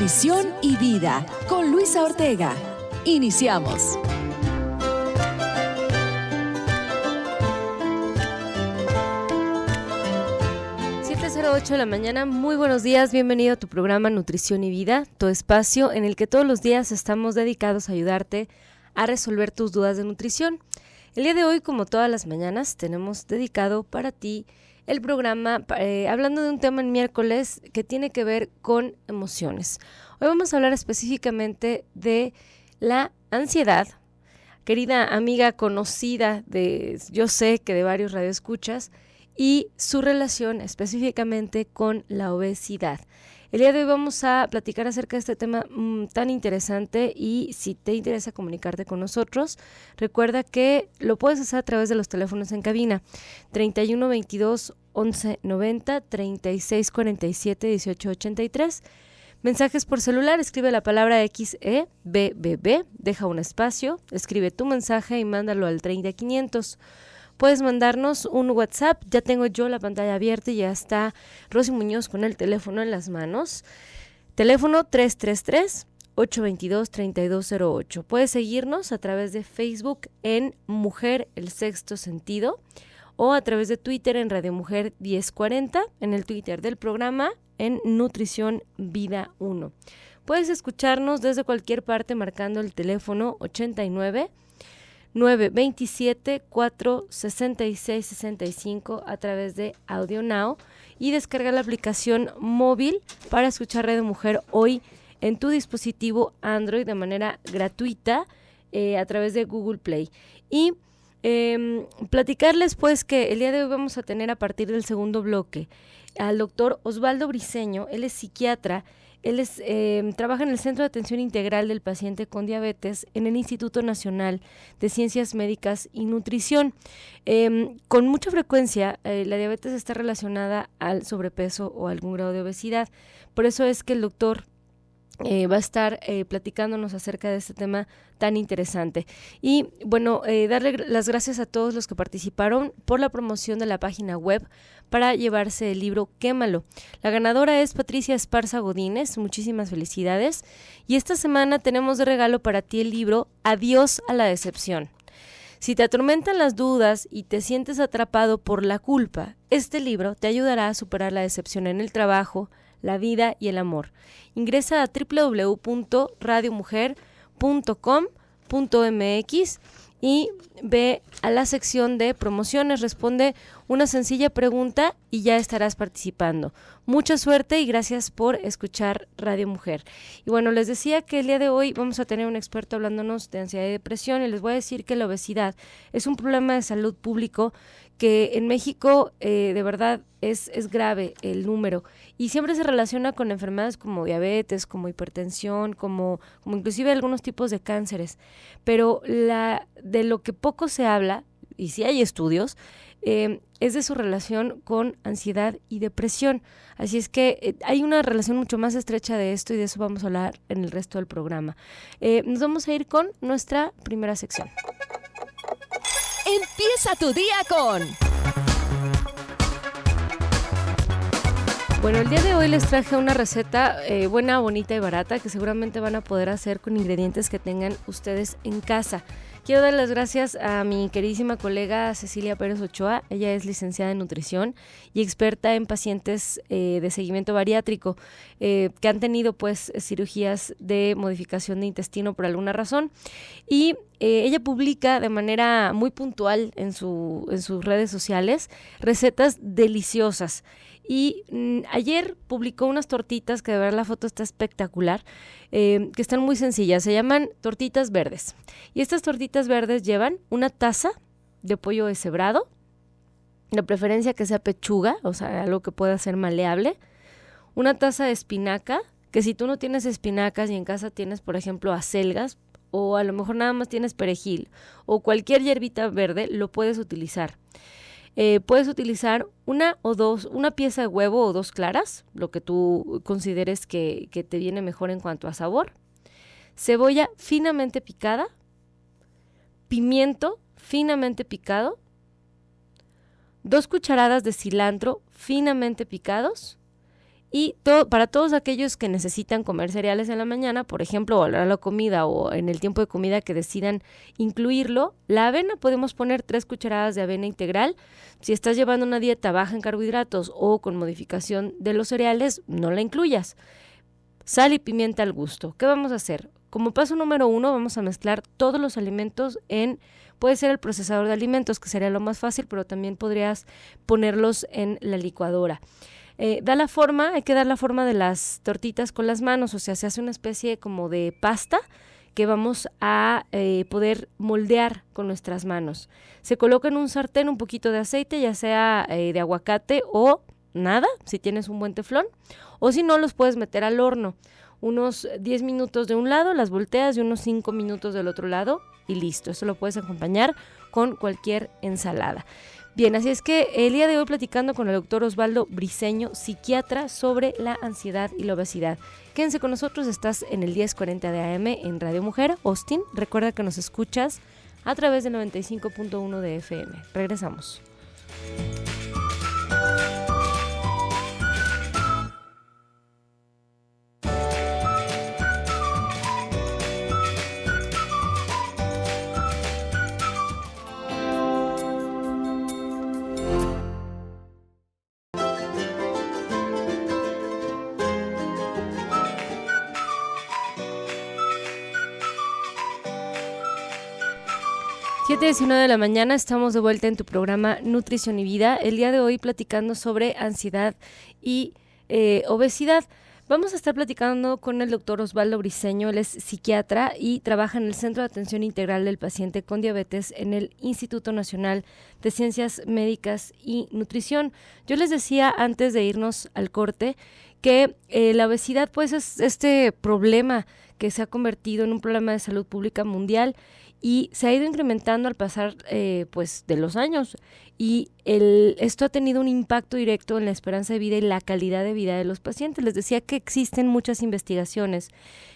Nutrición y Vida con Luisa Ortega. Iniciamos. 7:08 de la mañana, muy buenos días, bienvenido a tu programa Nutrición y Vida, tu espacio en el que todos los días estamos dedicados a ayudarte a resolver tus dudas de nutrición. El día de hoy, como todas las mañanas, tenemos dedicado para ti el programa hablando de un tema en miércoles que tiene que ver con emociones. Hoy vamos a hablar específicamente de la ansiedad. Querida amiga conocida yo sé que de varios radioescuchas, y su relación específicamente con la obesidad. El día de hoy vamos a platicar acerca de este tema tan interesante, y si te interesa comunicarte con nosotros, recuerda que lo puedes hacer a través de los teléfonos en cabina 31 22 11 90, 36 47 18 83. Mensajes por celular, escribe la palabra XEBBB, deja un espacio, escribe tu mensaje y mándalo al 30-500. Puedes mandarnos un WhatsApp, ya tengo yo la pantalla abierta y ya está Rosy Muñoz con el teléfono en las manos. Teléfono 333-822-3208. Puedes seguirnos a través de Facebook en Mujer El Sexto Sentido o a través de Twitter en Radio Mujer 1040, en el Twitter del programa en Nutrición Vida 1. Puedes escucharnos desde cualquier parte marcando el teléfono 89 927 466 65 a través de Audio Now y descargar la aplicación móvil para escuchar Radio Mujer hoy en tu dispositivo Android de manera gratuita a través de Google Play. Y platicarles pues que el día de hoy vamos a tener, a partir del segundo bloque, al doctor Osvaldo Briceño. Él es psiquiatra. Él trabaja en el Centro de Atención Integral del Paciente con Diabetes en el Instituto Nacional de Ciencias Médicas y Nutrición. Con mucha frecuencia la diabetes está relacionada al sobrepeso o algún grado de obesidad. Por eso es que el doctor va a estar platicándonos acerca de este tema tan interesante. Y bueno, darle las gracias a todos los que participaron por la promoción de la página web para llevarse el libro Quémalo. La ganadora es Patricia Esparza Godínez, muchísimas felicidades. Y esta semana tenemos de regalo para ti el libro Adiós a la decepción. Si te atormentan las dudas y te sientes atrapado por la culpa, este libro te ayudará a superar la decepción en el trabajo, la vida y el amor. Ingresa a www.radiomujer.com.mx y ve a la sección de promociones, responde una sencilla pregunta y ya estarás participando. Mucha suerte y gracias por escuchar Radio Mujer. Y bueno, les decía que el día de hoy vamos a tener un experto hablándonos de ansiedad y depresión, y les voy a decir que la obesidad es un problema de salud público que en México de verdad es grave el número, y siempre se relaciona con enfermedades como diabetes, como hipertensión, como inclusive algunos tipos de cánceres. Pero de lo que poco se habla, y sí hay estudios, es de su relación con ansiedad y depresión. Así es que hay una relación mucho más estrecha de esto, y de eso vamos a hablar en el resto del programa. Nos vamos a ir con nuestra primera sección. Empieza tu día con... Bueno, el día de hoy les traje una receta buena, bonita y barata que seguramente van a poder hacer con ingredientes que tengan ustedes en casa. Quiero dar las gracias a mi queridísima colega Cecilia Pérez Ochoa. Ella es licenciada en nutrición y experta en pacientes de seguimiento bariátrico que han tenido pues cirugías de modificación de intestino por alguna razón, y ella publica de manera muy puntual en sus redes sociales recetas deliciosas. Y ayer publicó unas tortitas que de verdad la foto está espectacular, que están muy sencillas. Se llaman tortitas verdes. Y estas tortitas verdes llevan una taza de pollo deshebrado, de preferencia que sea pechuga, o sea, algo que pueda ser maleable, una taza de espinaca, que si tú no tienes espinacas y en casa tienes, por ejemplo, acelgas, o a lo mejor nada más tienes perejil, o cualquier hierbita verde, lo puedes utilizar. Puedes utilizar una pieza de huevo o 2 claras, lo que tú consideres que te viene mejor en cuanto a sabor. Cebolla finamente picada, pimiento finamente picado, 2 cucharadas de cilantro finamente picados Y para todos aquellos que necesitan comer cereales en la mañana, por ejemplo, o a la hora de la comida o en el tiempo de comida que decidan incluirlo, la avena podemos poner 3 cucharadas de avena integral. Si estás llevando una dieta baja en carbohidratos o con modificación de los cereales, no la incluyas. Sal y pimienta al gusto. ¿Qué vamos a hacer? Como paso número 1, vamos a mezclar todos los alimentos puede ser el procesador de alimentos, que sería lo más fácil, pero también podrías ponerlos en la licuadora. Hay que dar la forma de las tortitas con las manos, o sea, se hace una especie como de pasta que vamos a poder moldear con nuestras manos. Se coloca en un sartén un poquito de aceite, ya sea de aguacate o nada, si tienes un buen teflón, o si no, los puedes meter al horno. Unos 10 minutos de un lado, las volteas, y unos 5 minutos del otro lado, y listo. Eso lo puedes acompañar con cualquier ensalada. Bien, así es que el día de hoy platicando con el doctor Osvaldo Briceño, psiquiatra, sobre la ansiedad y la obesidad. Quédense con nosotros, estás en el 1040 de AM en Radio Mujer, Austin. Recuerda que nos escuchas a través del 95.1 de FM. Regresamos. Siete 19 de la mañana, estamos de vuelta en tu programa Nutrición y Vida. El día de hoy platicando sobre ansiedad y obesidad. Vamos a estar platicando con el doctor Osvaldo Briceño. Él es psiquiatra y trabaja en el Centro de Atención Integral del Paciente con Diabetes en el Instituto Nacional de Ciencias Médicas y Nutrición. Yo les decía antes de irnos al corte que la obesidad pues es este problema que se ha convertido en un problema de salud pública mundial y se ha ido incrementando al pasar pues de los años, y esto ha tenido un impacto directo en la esperanza de vida y la calidad de vida de los pacientes. Les decía que existen muchas investigaciones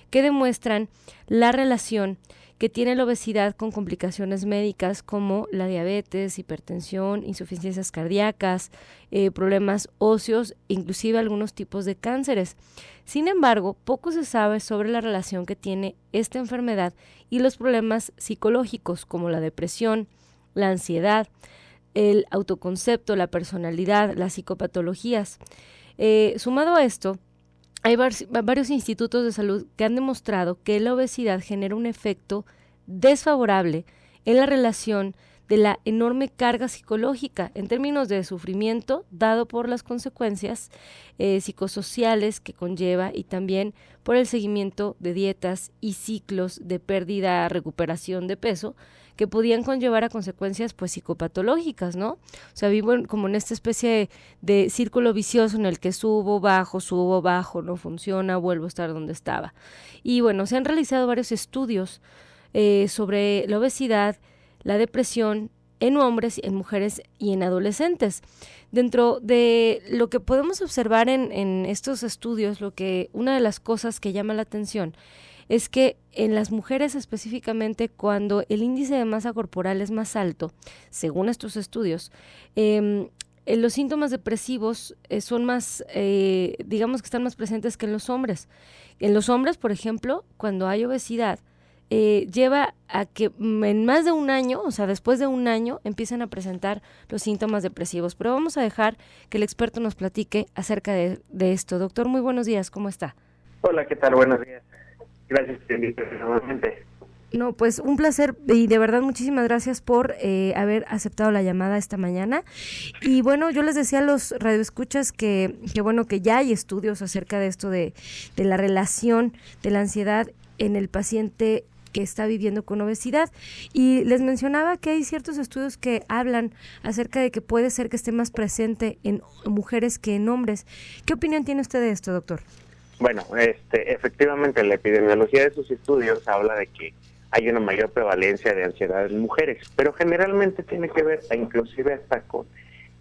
que demuestran la relación que tiene la obesidad con complicaciones médicas como la diabetes, hipertensión, insuficiencias cardíacas, problemas óseos, inclusive algunos tipos de cánceres. Sin embargo, poco se sabe sobre la relación que tiene esta enfermedad y los problemas psicológicos como la depresión, la ansiedad, el autoconcepto, la personalidad, las psicopatologías. Sumado a esto, hay varios institutos de salud que han demostrado que la obesidad genera un efecto desfavorable en la relación de la enorme carga psicológica en términos de sufrimiento dado por las consecuencias psicosociales que conlleva, y también por el seguimiento de dietas y ciclos de pérdida, recuperación de peso que podían conllevar a consecuencias pues psicopatológicas, ¿no? O sea, vivo como en esta especie de círculo vicioso en el que subo, bajo, no funciona, vuelvo a estar donde estaba. Y bueno, se han realizado varios estudios sobre la obesidad, la depresión en hombres, en mujeres y en adolescentes. Dentro de lo que podemos observar en estos estudios, una de las cosas que llama la atención es que en las mujeres específicamente, cuando el índice de masa corporal es más alto, según estos estudios, los síntomas depresivos son más, digamos que están más presentes que en los hombres. En los hombres, por ejemplo, cuando hay obesidad, lleva a que en más de un año, o sea, después de un año, empiezan a presentar los síntomas depresivos. Pero vamos a dejar que el experto nos platique acerca de esto. Doctor, muy buenos días, ¿cómo está? Hola, ¿qué tal? Buenos días. Gracias por invitarme nuevamente. No, pues un placer, y de verdad muchísimas gracias por haber aceptado la llamada esta mañana. Y bueno, yo les decía a los radioescuchas que bueno, que ya hay estudios acerca de esto de la relación de la ansiedad en el paciente que está viviendo con obesidad, y les mencionaba que hay ciertos estudios que hablan acerca de que puede ser que esté más presente en mujeres que en hombres. ¿Qué opinión tiene usted de esto, doctor? Bueno, efectivamente la epidemiología de esos estudios habla de que hay una mayor prevalencia de ansiedad en mujeres, pero generalmente tiene que ver inclusive hasta con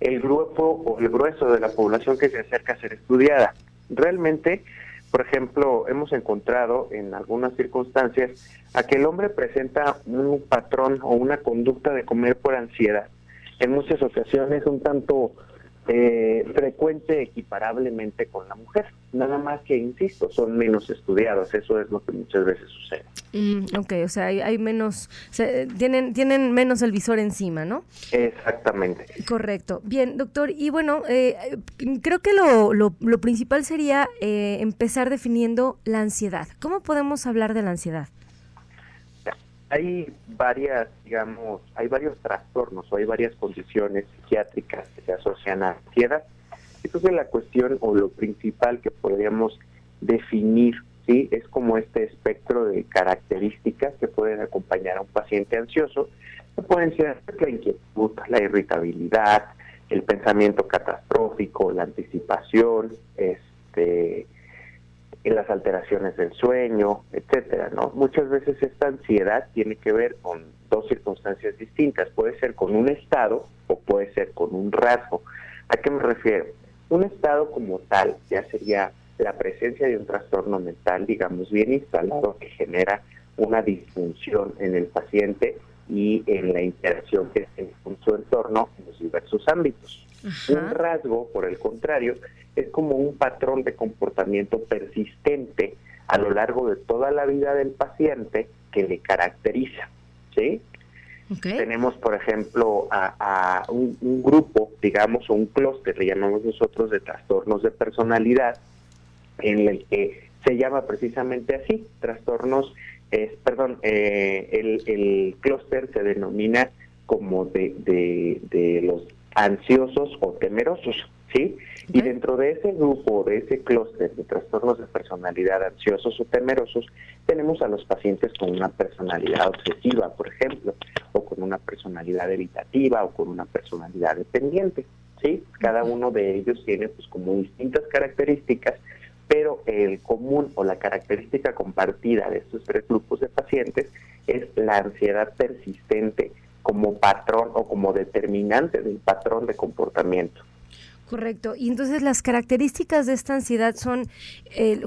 el grupo o el grueso de la población que se acerca a ser estudiada. Realmente, por ejemplo, hemos encontrado en algunas circunstancias a que el hombre presenta un patrón o una conducta de comer por ansiedad. En muchas ocasiones un tanto frecuente equiparablemente con la mujer, nada más que, insisto, son menos estudiados, eso es lo que muchas veces sucede. Ok, o sea, hay menos, tienen menos el visor encima, ¿no? Exactamente. Correcto. Bien, doctor, y bueno, creo que lo principal sería empezar definiendo la ansiedad. ¿Cómo podemos hablar de la ansiedad? Hay varios trastornos o hay varias condiciones psiquiátricas que se asocian a ansiedad. Entonces la cuestión o lo principal que podríamos definir, ¿sí?, es como este espectro de características que pueden acompañar a un paciente ansioso, que pueden ser la inquietud, la irritabilidad, el pensamiento catastrófico, la anticipación, en las alteraciones del sueño, etcétera, ¿no? Muchas veces esta ansiedad tiene que ver con dos circunstancias distintas. Puede ser con un estado o puede ser con un rasgo. ¿A qué me refiero? Un estado como tal ya sería la presencia de un trastorno mental, digamos, bien instalado, que genera una disfunción en el paciente y en la interacción que tiene con su entorno en los diversos ámbitos. Ajá. Un rasgo, por el contrario, es como un patrón de comportamiento persistente a lo largo de toda la vida del paciente que le caracteriza, ¿sí? Okay. Tenemos, por ejemplo, a un grupo, digamos, o un clúster, le llamamos nosotros, de trastornos de personalidad, en el que se llama precisamente así, trastornos, el clúster se denomina como de los ansiosos o temerosos, ¿sí? Okay. Y dentro de ese grupo, de ese clúster de trastornos de personalidad ansiosos o temerosos, tenemos a los pacientes con una personalidad obsesiva, por ejemplo, o con una personalidad evitativa, o con una personalidad dependiente, ¿sí? Cada uno de ellos tiene pues como distintas características, pero el común o la característica compartida de estos tres grupos de pacientes es la ansiedad persistente como patrón o como determinante del patrón de comportamiento. Correcto. Y entonces las características de esta ansiedad son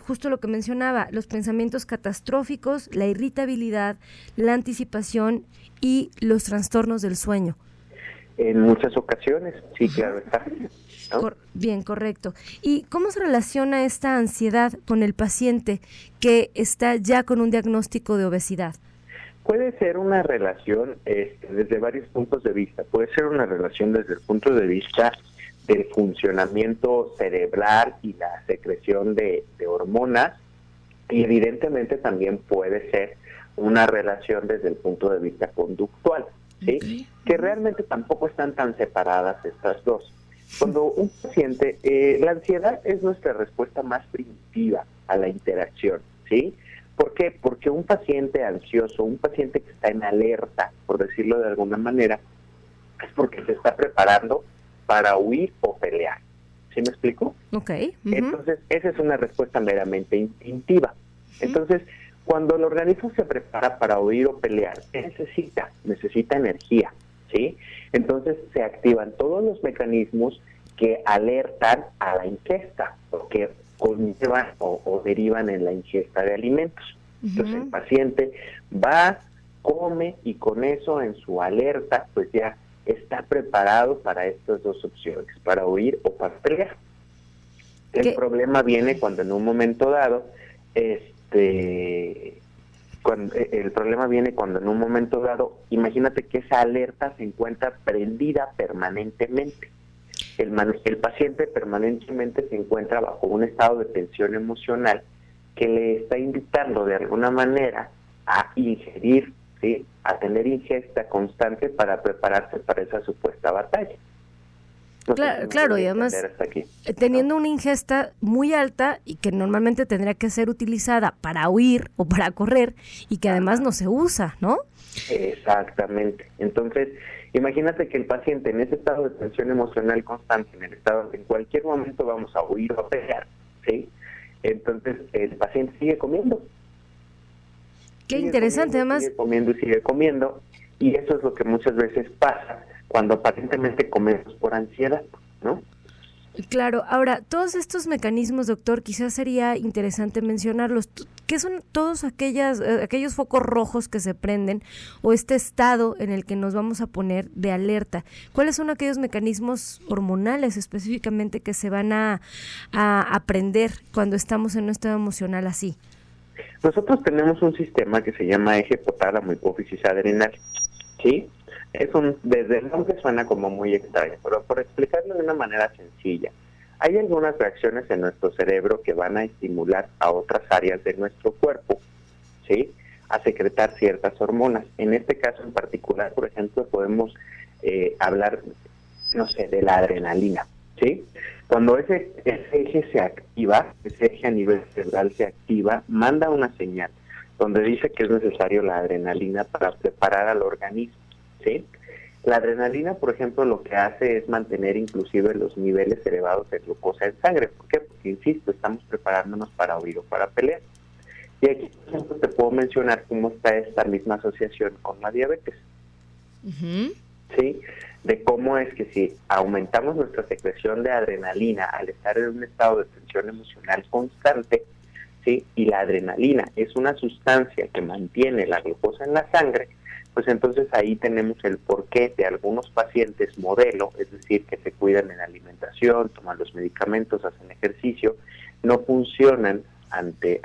justo lo que mencionaba, los pensamientos catastróficos, la irritabilidad, la anticipación y los trastornos del sueño. En muchas ocasiones, sí, claro está, ¿no? Bien, correcto. ¿Y cómo se relaciona esta ansiedad con el paciente que está ya con un diagnóstico de obesidad? Puede ser una relación desde varios puntos de vista. Puede ser una relación desde el punto de vista del funcionamiento cerebral y la secreción de hormonas, y evidentemente también puede ser una relación desde el punto de vista conductual, ¿sí? Okay. Que realmente tampoco están tan separadas estas dos. Cuando un paciente, la ansiedad es nuestra respuesta más primitiva a la interacción, ¿sí? ¿Por qué? Porque un paciente ansioso, un paciente que está en alerta, por decirlo de alguna manera, es porque se está preparando para huir o pelear. ¿Sí me explico? Okay. Entonces, esa es una respuesta meramente instintiva. Entonces, cuando el organismo se prepara para huir o pelear, ¿qué necesita? Necesita energía, ¿sí? Entonces, se activan todos los mecanismos que alertan a la ingesta, o que conllevan o derivan en la ingesta de alimentos. Entonces, el paciente va, come, y con eso, en su alerta, pues ya está preparado para estas dos opciones, para huir o para pelear. El problema viene cuando en un momento dado, imagínate que esa alerta se encuentra prendida permanentemente. El paciente permanentemente se encuentra bajo un estado de tensión emocional que le está invitando de alguna manera a ingerir, ¿sí?, a tener ingesta constante para prepararse para esa supuesta batalla. No claro, y además teniendo una ingesta muy alta y que normalmente tendría que ser utilizada para huir o para correr, y que además no se usa, ¿no? Exactamente. Entonces, imagínate que el paciente en ese estado de tensión emocional constante, en cualquier momento vamos a huir o a pelear, ¿sí? Entonces, el paciente sigue comiendo. Qué interesante, además. Sigue comiendo, y eso es lo que muchas veces pasa cuando aparentemente comemos por ansiedad, ¿no? Claro, ahora, todos estos mecanismos, doctor, quizás sería interesante mencionarlos. ¿Qué son todos aquellos focos rojos que se prenden o este estado en el que nos vamos a poner de alerta? ¿Cuáles son aquellos mecanismos hormonales específicamente que se van a aprender cuando estamos en un estado emocional así? Nosotros tenemos un sistema que se llama eje hipotálamo hipófisis adrenal, ¿sí? Desde el nombre suena como muy extraño, pero por explicarlo de una manera sencilla, hay algunas reacciones en nuestro cerebro que van a estimular a otras áreas de nuestro cuerpo, ¿sí? A secretar ciertas hormonas. En este caso en particular, por ejemplo, podemos hablar, no sé, de la adrenalina, ¿sí? Cuando ese eje se activa, ese eje a nivel cerebral se activa, manda una señal donde dice que es necesario la adrenalina para preparar al organismo, ¿sí? La adrenalina, por ejemplo, lo que hace es mantener inclusive los niveles elevados de glucosa en sangre. ¿Por qué? Porque, insisto, estamos preparándonos para huir o para pelear. Y aquí, por ejemplo, te puedo mencionar cómo está esta misma asociación con la diabetes. Uh-huh. ¿Sí? De cómo es que si aumentamos nuestra secreción de adrenalina al estar en un estado de tensión emocional constante, ¿sí? Y la adrenalina es una sustancia que mantiene la glucosa en la sangre, pues entonces ahí tenemos el porqué de algunos pacientes modelo, es decir, que se cuidan en alimentación, toman los medicamentos, hacen ejercicio, no funcionan ante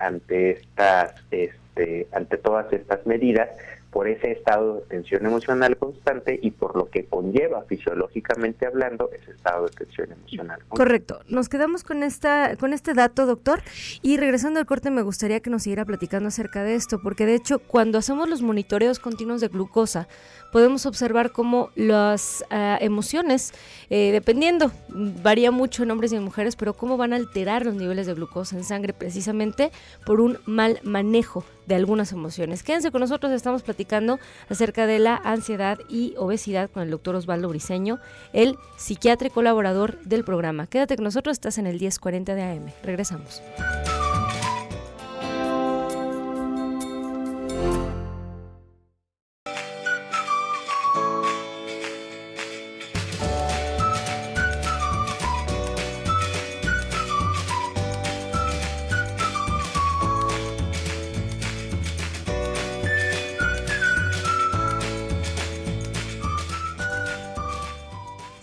todas estas medidas por ese estado de tensión emocional constante y por lo que conlleva fisiológicamente hablando ese estado de tensión emocional constante. Correcto. Nos quedamos con este dato, doctor, y regresando al corte me gustaría que nos siguiera platicando acerca de esto, porque de hecho cuando hacemos los monitoreos continuos de glucosa podemos observar cómo las emociones, dependiendo, varía mucho en hombres y en mujeres, pero cómo van a alterar los niveles de glucosa en sangre precisamente por un mal manejo de algunas emociones. Quédense con nosotros, estamos platicando acerca de la ansiedad y obesidad con el doctor Osvaldo Briceño, el psiquiatra y colaborador del programa. Quédate con nosotros, estás en el 1040 de AM. Regresamos.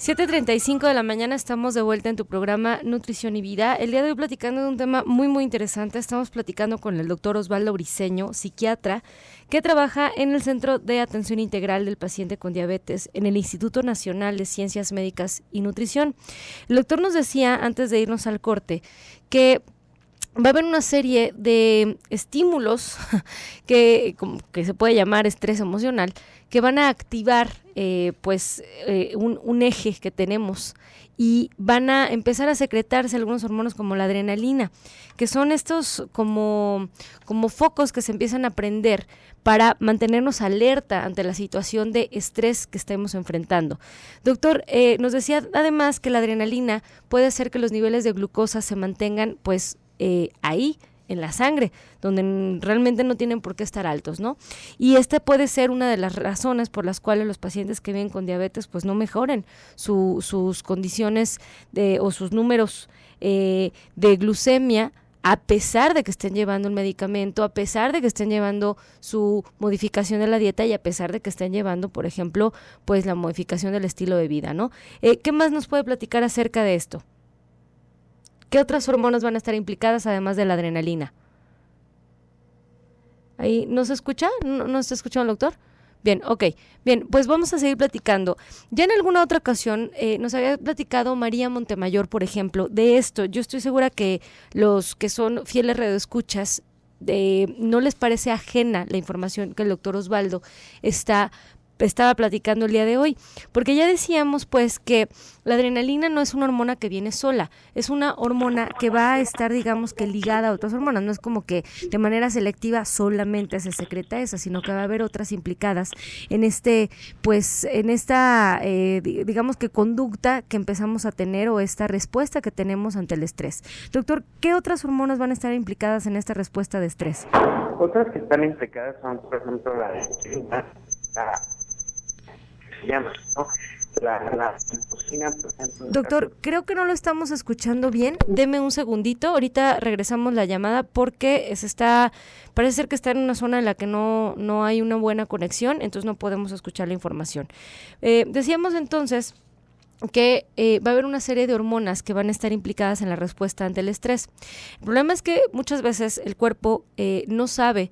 (7:35 de la mañana), estamos de vuelta en tu programa Nutrición y Vida. El día de hoy platicando de un tema muy muy interesante. Estamos platicando con el doctor Osvaldo Briceño, psiquiatra, que trabaja en el Centro de Atención Integral del Paciente con Diabetes en el Instituto Nacional de Ciencias Médicas y Nutrición. El doctor nos decía, antes de irnos al corte, que va a haber una serie de estímulos que se puede llamar estrés emocional, que van a activar un eje que tenemos y van a empezar a secretarse algunos hormonas como la adrenalina, que son estos como focos que se empiezan a prender para mantenernos alerta ante la situación de estrés que estemos enfrentando. Doctor, nos decía además que la adrenalina puede hacer que los niveles de glucosa se mantengan ahí, en la sangre, donde realmente no tienen por qué estar altos, ¿no? Y puede ser una de las razones por las cuales los pacientes que viven con diabetes pues no mejoren sus condiciones o sus números de glucemia, a pesar de que estén llevando el medicamento, a pesar de que estén llevando su modificación de la dieta y a pesar de que estén llevando, por ejemplo, pues la modificación del estilo de vida, ¿no? ¿Qué más nos puede platicar acerca de esto? ¿Qué otras hormonas van a estar implicadas además de la adrenalina? ¿Ahí no se escucha? ¿No está escuchando el doctor? Bien, ok. Bien, pues vamos a seguir platicando. Ya en alguna otra ocasión nos había platicado María Montemayor, por ejemplo, de esto. Yo estoy segura que los que son fieles radioescuchas no les parece ajena la información que el doctor Osvaldo estaba platicando el día de hoy, porque ya decíamos pues que la adrenalina no es una hormona que viene sola, es una hormona que va a estar digamos que ligada a otras hormonas, no es como que de manera selectiva solamente se secreta esa, sino que va a haber otras implicadas en esta digamos que conducta que empezamos a tener o esta respuesta que tenemos ante el estrés. Doctor, ¿qué otras hormonas van a estar implicadas en esta respuesta de estrés? Otras que están implicadas son, por ejemplo, la La adipocina, por ejemplo. Doctor, creo que no lo estamos escuchando bien. Deme un segundito. Ahorita regresamos la llamada porque parece ser que está en una zona en la que no hay una buena conexión, entonces no podemos escuchar la información. Decíamos entonces que va a haber una serie de hormonas que van a estar implicadas en la respuesta ante el estrés. El problema es que muchas veces el cuerpo no sabe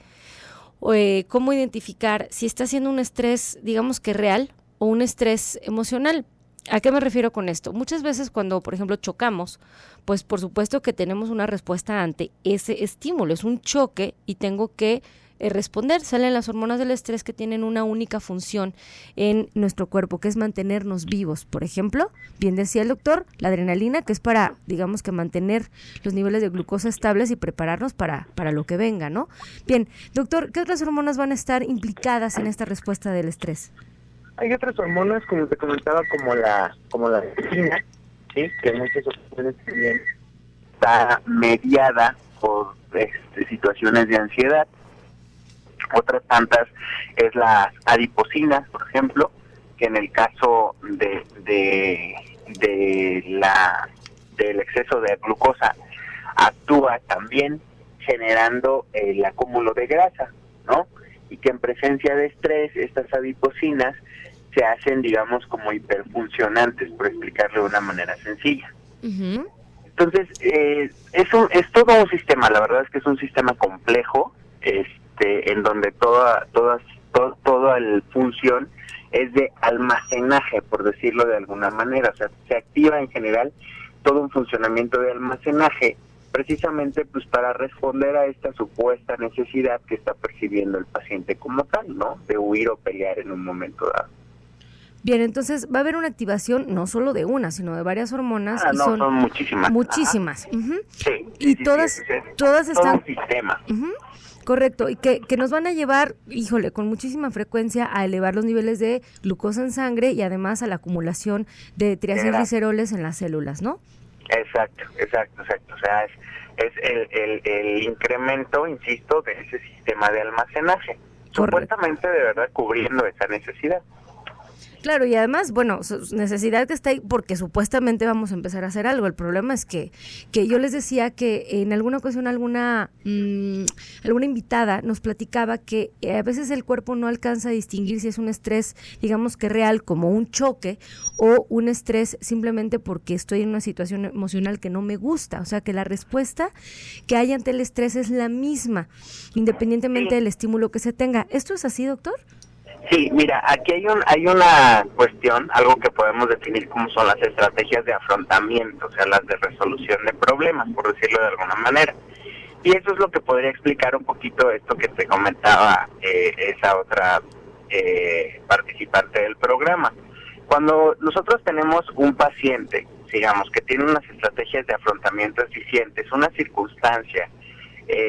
cómo identificar si está siendo un estrés, digamos que real, o un estrés emocional. ¿A qué me refiero con esto? Muchas veces cuando, por ejemplo, chocamos, pues por supuesto que tenemos una respuesta ante ese estímulo, es un choque y tengo que responder. Salen las hormonas del estrés que tienen una única función en nuestro cuerpo, que es mantenernos vivos. Por ejemplo, bien decía el doctor, la adrenalina, que es para, digamos que mantener los niveles de glucosa estables y prepararnos para lo que venga, ¿no? Bien, doctor, ¿qué otras hormonas van a estar implicadas en esta respuesta del estrés? Hay otras hormonas, como te comentaba, como la adipocina, ¿sí? Que en muchas ocasiones también está mediada por situaciones de ansiedad. Otras tantas es la adipocina, por ejemplo, que en el caso del exceso de glucosa actúa también generando el acúmulo de grasa, ¿no? Y que en presencia de estrés estas adipocinas se hacen, digamos, como hiperfuncionantes, por explicarlo de una manera sencilla. Uh-huh. Entonces, es todo un sistema, la verdad es que es un sistema complejo, en donde toda la función es de almacenaje, por decirlo de alguna manera. O sea, se activa en general todo un funcionamiento de almacenaje, precisamente pues para responder a esta supuesta necesidad que está percibiendo el paciente como tal, ¿no? De huir o pelear en un momento dado. Bien, entonces va a haber una activación no solo de una, sino de varias hormonas. Son muchísimas. Muchísimas. Uh-huh. Sí, y todas están... Todo un sistema. Uh-huh. Correcto, y que nos van a llevar, con muchísima frecuencia a elevar los niveles de glucosa en sangre y además a la acumulación de triacilgliceroles en las células, ¿no? Exacto. O sea, es el incremento, insisto, de ese sistema de almacenaje. Correcto. Supuestamente de verdad cubriendo esa necesidad. Claro, y además, su necesidad que está ahí porque supuestamente vamos a empezar a hacer algo. El problema es que yo les decía que en alguna ocasión alguna invitada nos platicaba que a veces el cuerpo no alcanza a distinguir si es un estrés, digamos que real, como un choque, o un estrés simplemente porque estoy en una situación emocional que no me gusta. O sea, que la respuesta que hay ante el estrés es la misma, independientemente del estímulo que se tenga. ¿Esto es así, doctor? Sí, mira, aquí hay una cuestión, algo que podemos definir como son las estrategias de afrontamiento, o sea, las de resolución de problemas, por decirlo de alguna manera. Y eso es lo que podría explicar un poquito esto que te comentaba esa otra participante del programa. Cuando nosotros tenemos un paciente, digamos, que tiene unas estrategias de afrontamiento eficientes, una circunstancia,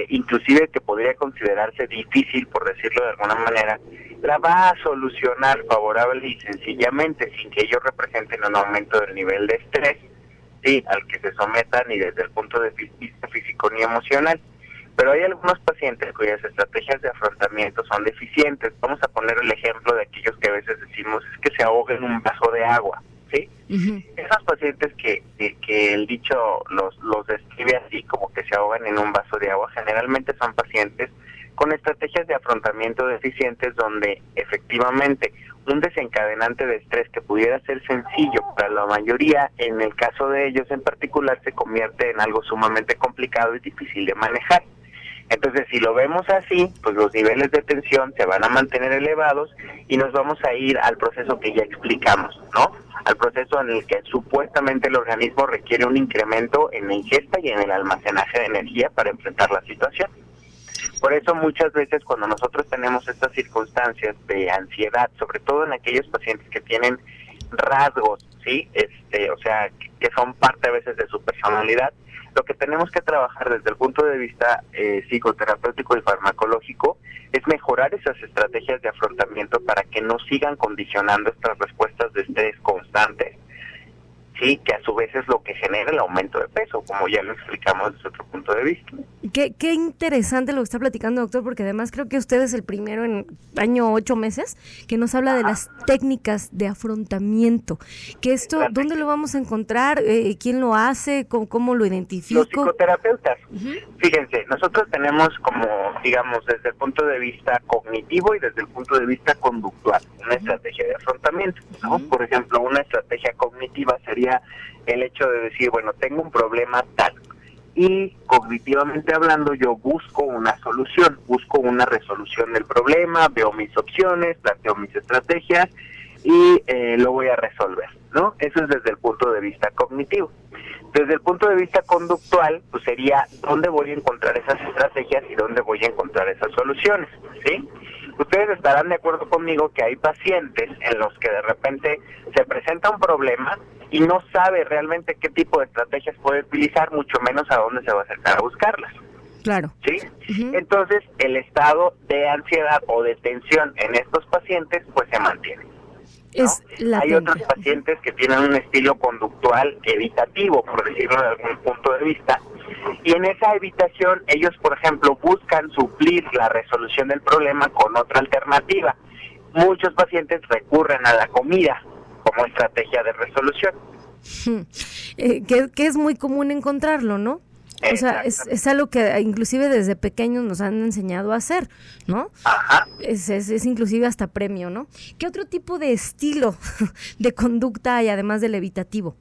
inclusive que podría considerarse difícil, por decirlo de alguna manera, la va a solucionar favorable y sencillamente, sin que ello representen un aumento del nivel de estrés, sí, al que se sometan ni desde el punto de vista físico ni emocional. Pero hay algunos pacientes cuyas estrategias de afrontamiento son deficientes. Vamos a poner el ejemplo de aquellos que a veces decimos es que se ahoga en un vaso de agua, ¿sí? Uh-huh. Esos pacientes que el dicho los describe así, como que se ahogan en un vaso de agua, generalmente son pacientes con estrategias de afrontamiento deficientes donde efectivamente un desencadenante de estrés que pudiera ser sencillo para la mayoría, en el caso de ellos en particular, se convierte en algo sumamente complicado y difícil de manejar. Entonces, si lo vemos así, pues los niveles de tensión se van a mantener elevados y nos vamos a ir al proceso que ya explicamos, ¿no? Al proceso en el que supuestamente el organismo requiere un incremento en la ingesta y en el almacenaje de energía para enfrentar la situación. Por eso muchas veces cuando nosotros tenemos estas circunstancias de ansiedad, sobre todo en aquellos pacientes que tienen rasgos, ¿sí? O sea, que son parte a veces de su personalidad, lo que tenemos que trabajar desde el punto de vista psicoterapéutico y farmacológico es mejorar esas estrategias de afrontamiento para que no sigan condicionando estas respuestas de estrés constantes sí, que a su vez es lo que genera el aumento de peso, como ya lo explicamos desde otro punto de vista. Qué interesante lo que está platicando, doctor, porque además creo que usted es el primero en año 8 meses que nos habla de las técnicas de afrontamiento. Que esto, ¿dónde lo vamos a encontrar? ¿Quién lo hace? ¿Cómo lo identifico? Los psicoterapeutas. Fíjense, nosotros tenemos como, digamos, desde el punto de vista cognitivo y desde el punto de vista conductual, una estrategia de afrontamiento, ¿no? Por ejemplo, una estrategia cognitiva sería el hecho de decir, bueno, tengo un problema tal, y cognitivamente hablando yo busco una solución, busco una resolución del problema, veo mis opciones, planteo mis estrategias y lo voy a resolver, ¿no? Eso es desde el punto de vista cognitivo. Desde el punto de vista conductual, pues sería dónde voy a encontrar esas estrategias y dónde voy a encontrar esas soluciones, ¿sí? Ustedes estarán de acuerdo conmigo que hay pacientes en los que de repente se presenta un problema y no sabe realmente qué tipo de estrategias puede utilizar, mucho menos a dónde se va a acercar a buscarlas. Claro. ¿Sí? Entonces, el estado de ansiedad o de tensión en estos pacientes, pues se mantiene, ¿no? Hay otros pacientes que tienen un estilo conductual evitativo, por decirlo de algún punto de vista, y en esa evitación ellos, por ejemplo, buscan suplir la resolución del problema con otra alternativa. Muchos pacientes recurren a la comida como estrategia de resolución. Que es muy común encontrarlo, ¿no? O sea, es algo que inclusive desde pequeños nos han enseñado a hacer, ¿no? Ajá. Es inclusive hasta premio, ¿no? ¿Qué otro tipo de estilo de conducta hay además del evitativo?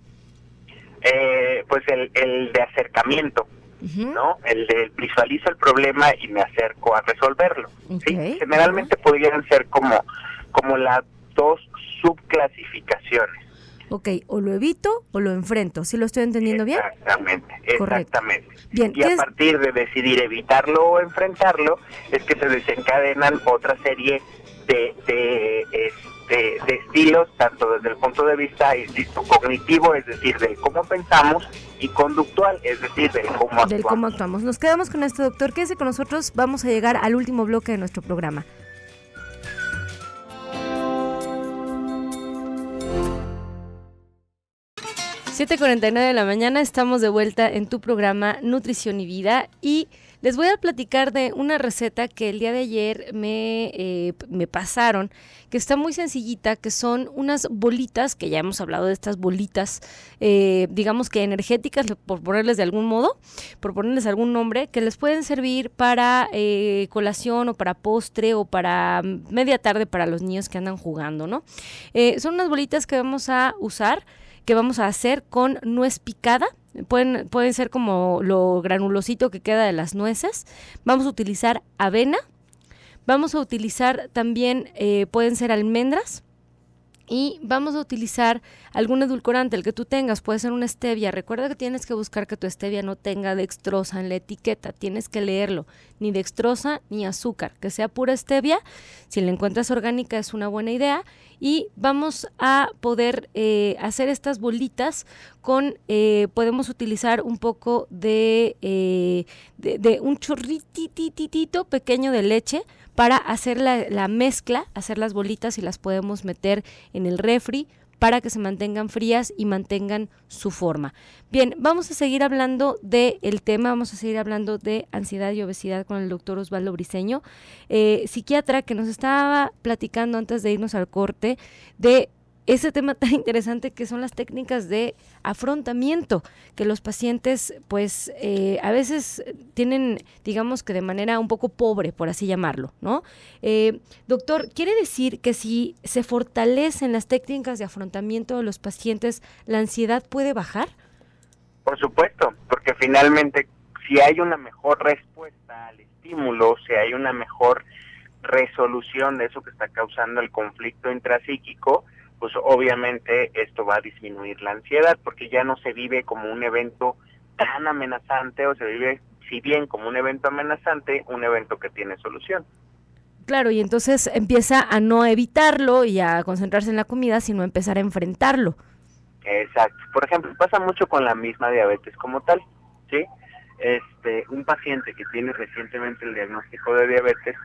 Pues el de acercamiento, ¿no? El de visualizo el problema y me acerco a resolverlo. Okay. ¿Sí? Generalmente podrían ser como las dos subclasificaciones. Ok, o lo evito o lo enfrento, ¿sí lo estoy entendiendo bien? Exactamente. Bien, y a partir de decidir evitarlo o enfrentarlo, es que se desencadenan otra serie de estilos, tanto desde el punto de vista, insisto, cognitivo, es decir, de cómo pensamos, y conductual, es decir, de cómo actuamos. Nos quedamos con esto, doctor. Quédese con nosotros, vamos a llegar al último bloque de nuestro programa. (7:49 de la mañana), estamos de vuelta en tu programa Nutrición y Vida y les voy a platicar de una receta que el día de ayer me pasaron, que está muy sencillita, que son unas bolitas, que ya hemos hablado de estas bolitas, digamos que energéticas, por ponerles de algún modo, por ponerles algún nombre, que les pueden servir para colación o para postre o para media tarde para los niños que andan jugando, ¿no? Son unas bolitas que vamos a usar, que vamos a hacer con nuez picada. Pueden ser como lo granulosito que queda de las nueces. Vamos a utilizar avena. Vamos a utilizar también, pueden ser almendras. Y vamos a utilizar algún edulcorante, el que tú tengas, puede ser una stevia. Recuerda que tienes que buscar que tu stevia no tenga dextrosa en la etiqueta, tienes que leerlo, ni dextrosa ni azúcar, que sea pura stevia. Si la encuentras orgánica es una buena idea. Y vamos a poder hacer estas bolitas con, podemos utilizar un poco de un chorritititito pequeño de leche para hacer la mezcla, hacer las bolitas, y las podemos meter en el refri para que se mantengan frías y mantengan su forma. Bien, vamos a seguir hablando del tema, vamos a seguir hablando de ansiedad y obesidad con el doctor Osvaldo Briceño, psiquiatra, que nos estaba platicando antes de irnos al corte de ese tema tan interesante que son las técnicas de afrontamiento, que los pacientes pues a veces tienen, digamos que de manera un poco pobre, por así llamarlo, ¿no? Doctor, ¿quiere decir que si se fortalecen las técnicas de afrontamiento de los pacientes, la ansiedad puede bajar? Por supuesto, porque finalmente si hay una mejor respuesta al estímulo, si hay una mejor resolución de eso que está causando el conflicto intrapsíquico, pues obviamente esto va a disminuir la ansiedad, porque ya no se vive como un evento tan amenazante, o se vive, si bien como un evento amenazante, un evento que tiene solución. Claro, y entonces empieza a no evitarlo y a concentrarse en la comida, sino a empezar a enfrentarlo. Exacto. Por ejemplo, pasa mucho con la misma diabetes como tal, ¿sí? Un paciente que tiene recientemente el diagnóstico de diabetes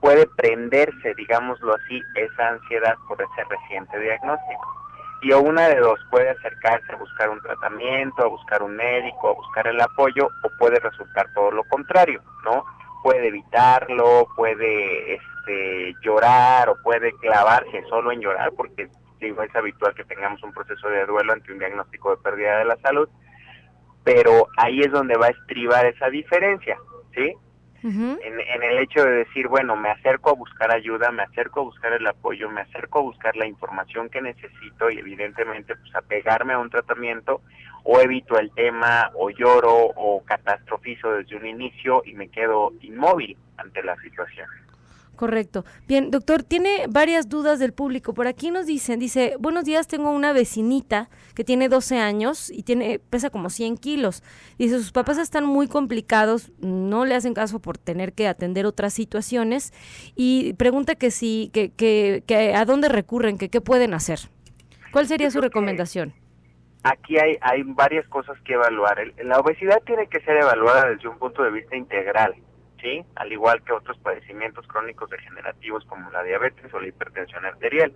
puede prenderse, digámoslo así, esa ansiedad por ese reciente diagnóstico. y o una de dos, puede acercarse a buscar un tratamiento, a buscar un médico, a buscar el apoyo, o puede resultar todo lo contrario, ¿no? Puede evitarlo, puede llorar, o puede clavarse solo en llorar, porque digo, es habitual que tengamos un proceso de duelo ante un diagnóstico de pérdida de la salud, pero ahí es donde va a estribar esa diferencia, ¿sí? En el hecho de decir, bueno, me acerco a buscar ayuda, me acerco a buscar el apoyo, me acerco a buscar la información que necesito y evidentemente pues apegarme a un tratamiento, o evito el tema, o lloro, o catastrofizo desde un inicio y me quedo inmóvil ante la situación. Correcto. Bien, doctor, tiene varias dudas del público. Por aquí nos dice, buenos días, tengo una vecinita que tiene 12 años y pesa como 100 kilos. Dice, sus papás están muy complicados, no le hacen caso por tener que atender otras situaciones y pregunta que a dónde recurren, que qué pueden hacer. ¿Cuál sería su recomendación? Aquí hay varias cosas que evaluar. La obesidad tiene que ser evaluada desde un punto de vista integral, ¿sí? Al igual que otros padecimientos crónicos degenerativos como la diabetes o la hipertensión arterial.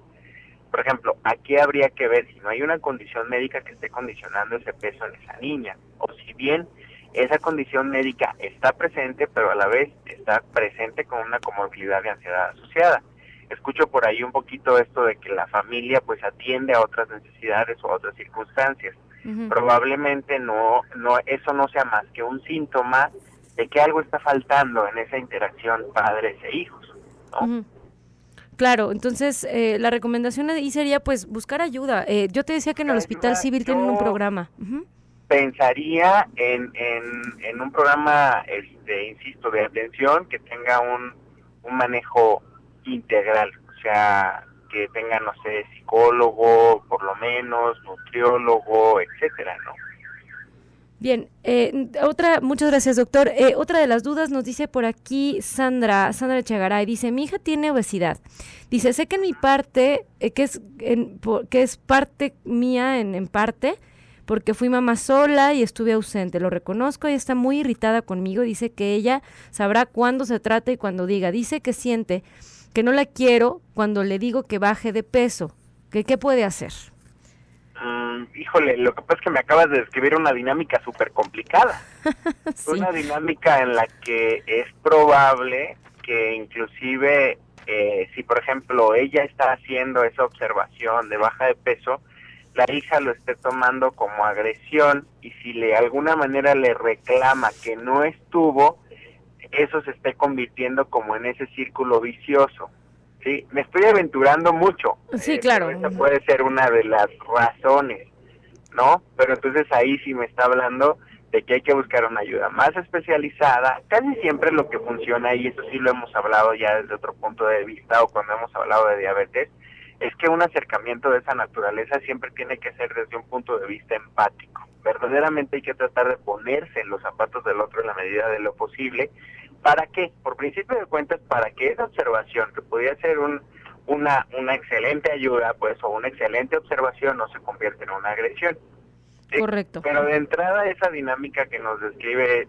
Por ejemplo, aquí habría que ver si no hay una condición médica que esté condicionando ese peso en esa niña, o si bien esa condición médica está presente, pero a la vez está presente con una comorbilidad de ansiedad asociada. Escucho por ahí un poquito esto de que la familia pues atiende a otras necesidades o a otras circunstancias. Probablemente eso no sea más que un síntoma de que algo está faltando en esa interacción padres e hijos, ¿no? Claro, entonces la recomendación ahí sería pues buscar ayuda. Yo te decía que en el Hospital Civil tienen un programa. Pensaría en un programa, insisto, de atención que tenga un manejo integral, o sea, que tenga, no sé, psicólogo, por lo menos, nutriólogo, etcétera, ¿no? Bien, muchas gracias, doctor. Otra de las dudas nos dice por aquí Sandra Echegaray, dice, mi hija tiene obesidad. Dice, sé que en mi parte, que es parte mía en parte, porque fui mamá sola y estuve ausente, lo reconozco, y está muy irritada conmigo, dice que ella sabrá cuándo se trata y cuándo diga. Dice que siente que no la quiero cuando le digo que baje de peso. ¿Qué puede hacer? Híjole, lo que pasa es que me acabas de describir una dinámica súper complicada. Sí. Una dinámica en la que es probable que inclusive, si por ejemplo ella está haciendo esa observación de baja de peso, la hija lo esté tomando como agresión, y si de alguna manera le reclama que no estuvo, eso se esté convirtiendo como en ese círculo vicioso. Sí, me estoy aventurando mucho. Sí, claro. Esa puede ser una de las razones, ¿no? Pero entonces ahí sí me está hablando de que hay que buscar una ayuda más especializada. Casi siempre lo que funciona, y eso sí lo hemos hablado ya desde otro punto de vista o cuando hemos hablado de diabetes, es que un acercamiento de esa naturaleza siempre tiene que ser desde un punto de vista empático. Verdaderamente hay que tratar de ponerse en los zapatos del otro en la medida de lo posible. ¿Para qué? Por principio de cuentas, para que esa observación, que podría ser una excelente ayuda, pues, o una excelente observación, no se convierta en una agresión. ¿Sí? Correcto. Pero de entrada, esa dinámica que nos describe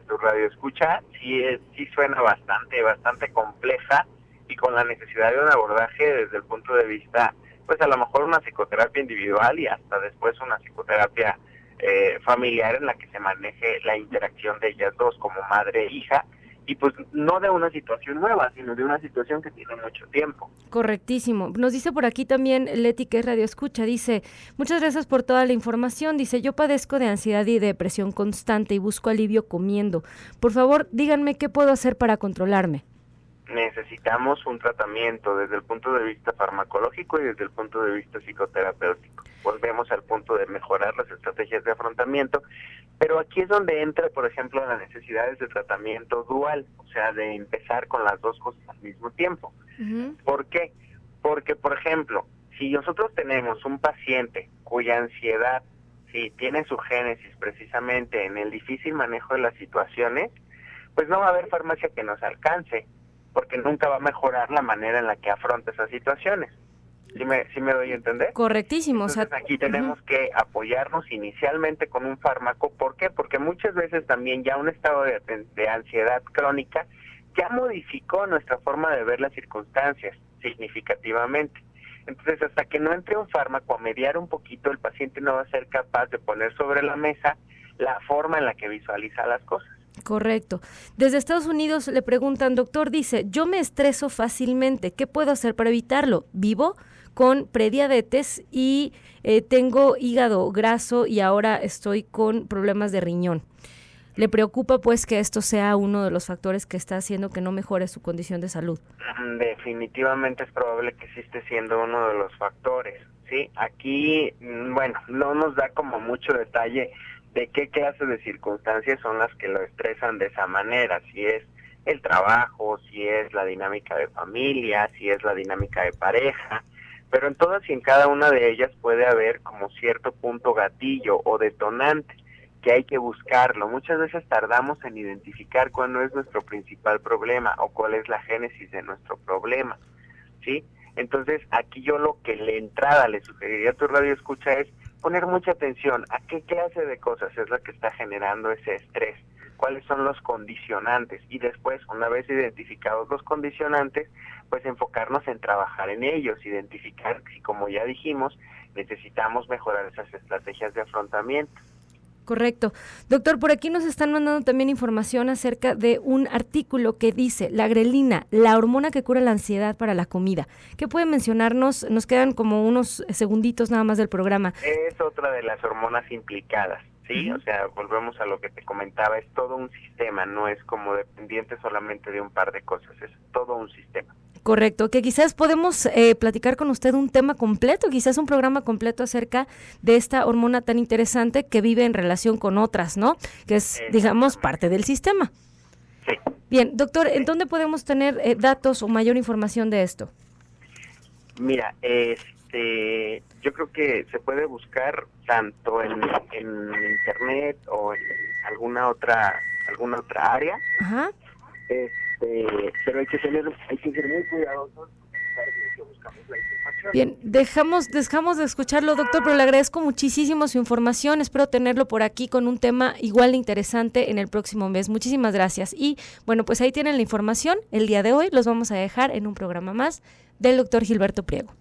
tu radioescucha, sí suena bastante compleja, y con la necesidad de un abordaje desde el punto de vista, pues a lo mejor una psicoterapia individual y hasta después una psicoterapia familiar en la que se maneje la interacción de ellas dos como madre e hija, y pues no de una situación nueva, sino de una situación que tiene mucho tiempo. Correctísimo. Nos dice por aquí también Leti, que es Radio Escucha, dice, muchas gracias por toda la información, dice, yo padezco de ansiedad y depresión constante y busco alivio comiendo. Por favor, díganme qué puedo hacer para controlarme. Necesitamos un tratamiento desde el punto de vista farmacológico y desde el punto de vista psicoterapéutico. Volvemos al punto de mejorar las estrategias de afrontamiento, pero aquí es donde entra, por ejemplo, las necesidades de tratamiento dual, o sea, de empezar con las dos cosas al mismo tiempo. ¿Por qué? Porque, por ejemplo, si nosotros tenemos un paciente cuya ansiedad tiene su génesis precisamente en el difícil manejo de las situaciones, pues no va a haber farmacia que nos alcance, porque nunca va a mejorar la manera en la que afronta esas situaciones. ¿Sí me doy a entender? Correctísimo. Entonces, aquí tenemos que apoyarnos inicialmente con un fármaco. ¿Por qué? Porque muchas veces también ya un estado de ansiedad crónica ya modificó nuestra forma de ver las circunstancias significativamente. Entonces, hasta que no entre un fármaco a mediar un poquito, el paciente no va a ser capaz de poner sobre la mesa la forma en la que visualiza las cosas. Correcto. Desde Estados Unidos le preguntan, doctor, dice, yo me estreso fácilmente, ¿qué puedo hacer para evitarlo? Vivo con prediabetes y tengo hígado graso y ahora estoy con problemas de riñón. ¿Le preocupa pues que esto sea uno de los factores que está haciendo que no mejore su condición de salud? Definitivamente es probable que sí esté siendo uno de los factores, ¿sí? Aquí, bueno, no nos da como mucho detalle de qué clase de circunstancias son las que lo estresan de esa manera, si es el trabajo, si es la dinámica de familia, si es la dinámica de pareja, pero en todas y en cada una de ellas puede haber como cierto punto gatillo o detonante que hay que buscarlo. Muchas veces tardamos en identificar cuál es nuestro principal problema o cuál es la génesis de nuestro problema, ¿sí? Entonces, aquí yo lo que de entrada le sugeriría a tu radioescucha es poner mucha atención a qué clase de cosas es la que está generando ese estrés, cuáles son los condicionantes y después, una vez identificados los condicionantes, pues enfocarnos en trabajar en ellos, identificar si, como ya dijimos, necesitamos mejorar esas estrategias de afrontamiento. Correcto. Doctor, por aquí nos están mandando también información acerca de un artículo que dice la grelina, la hormona que cura la ansiedad para la comida. ¿Qué puede mencionarnos? Nos quedan como unos segunditos nada más del programa. Es otra de las hormonas implicadas, ¿sí? O sea, volvemos a lo que te comentaba, es todo un sistema, no es como dependiente solamente de un par de cosas, es todo un sistema. Correcto, que quizás podemos platicar con usted un tema completo, quizás un programa completo acerca de esta hormona tan interesante que vive en relación con otras, ¿no? Que es, digamos, parte del sistema. Sí. Bien, doctor, ¿en dónde podemos tener datos o mayor información de esto? Mira, yo creo que se puede buscar tanto en internet o en alguna otra área. Ajá. Pero hay que ser muy cuidadosos que buscamos la información. Bien, dejamos de escucharlo, doctor, pero le agradezco muchísimo su información. Espero tenerlo por aquí con un tema igual de interesante en el próximo mes. Muchísimas gracias. Y bueno, pues ahí tienen la información. El día de hoy los vamos a dejar en un programa más del doctor Gilberto Priego.